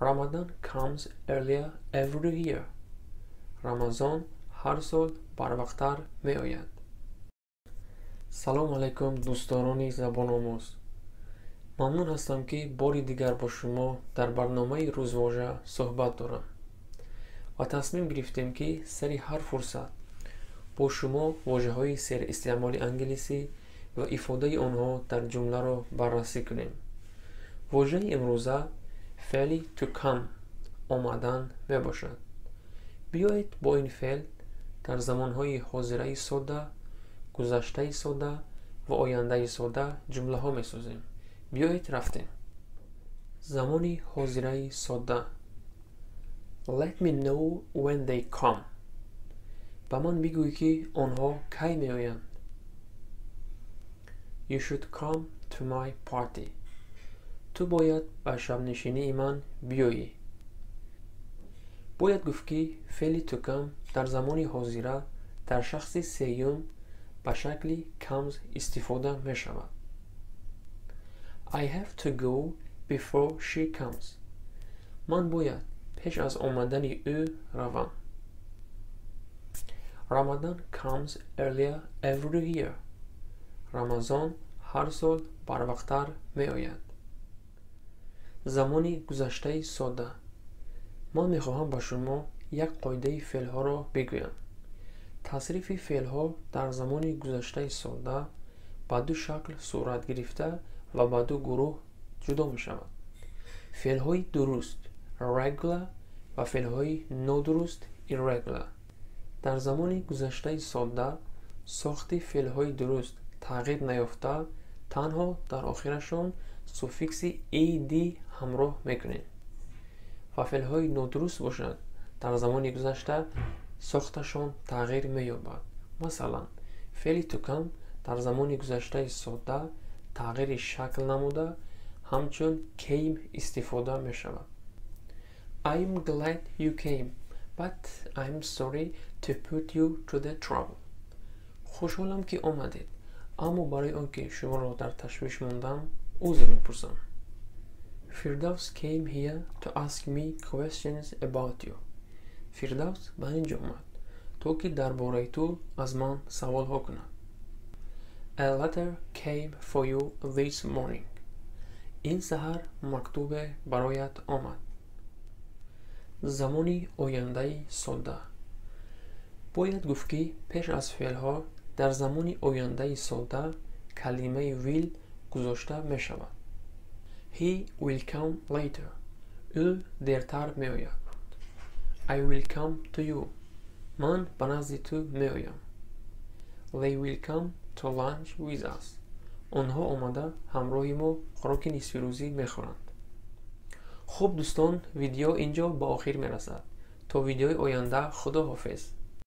Ramadan comes earlier every year. رمضان هر سال بروقتر می آید. سلام علیکم دوستان زبان آموز. ممنون هستم که باری دیگر با شما در برنامه روزواژه صحبت دارم و تصمیم گرفتیم که سری هر فرصت با شما واژه های سر استعمال انگلیسی و ifade آنها در جمله را بررسی کنیم. واژه امروزه فعل to come آمدن می باشد. بیایید با این فعل در زمانهای حاضره ساده، گذشته ساده و آینده ساده جمله ها می سازیم. بیایید رفتیم. زمانی حاضره ساده. Let me know when they come. به من بگوی که آنها کی می آیند. You should come to my party. تو باید به شب نشینی من بیایی. باید گفت که فعل to come در زمان حاضره در شخص سیوم به شکل comes استفاده می شود. I have to go before she comes. من باید پیش از آمدن او روم. Ramadan comes earlier every year. رمضان هر سال بروقتر می آید. زمانی گذشته ساده. من می خواهم با شما یک قاعده فعل ها را بگویم. تصریف فعل ها در زمان گذشته ساده با دو شکل صورت گرفته و با دو گروه جدا می شود. فعل های درست regular و فعل های نادرست irregular. در زمان گذشته ساده ساخت فعل های درست تغییر نیافته، تنها در آخرشان سوفیکس ed همراه میکنیم. و فعل های نادرست باشد در زمان گذشته ساختشان تغییر مییابد. مثلا فعل to come در زمان گذشته ساده تغییر شکل نموده همچون came استفاده می شود. I'm glad you came but I'm sorry to put you to the trouble. خوشحالم که آمدید اما برای آنکه شما را در تشویش ماندم عذر می‌پرسم. فردوس came here to ask me questions about you. فردوس به اینجا آمد تا که درباره تو از من سوال ها کند. A letter came for you this morning. این سحر مکتوب برایت آمد. زمانی آینده ساده. باید گفت که پیش از فعل ها در زمان آینده ساده کلمه will گذاشته می شود. He will come later. او دیرتر می آید. I will come to you. من به نزد تو می آیم. They will come to lunch with us. آنها آمده همراه ما خوراک نصف روزی می خورند. خب دوستان، ویدیو اینجا به آخر می رسد. تا ویدیوی آینده خدا حافظ.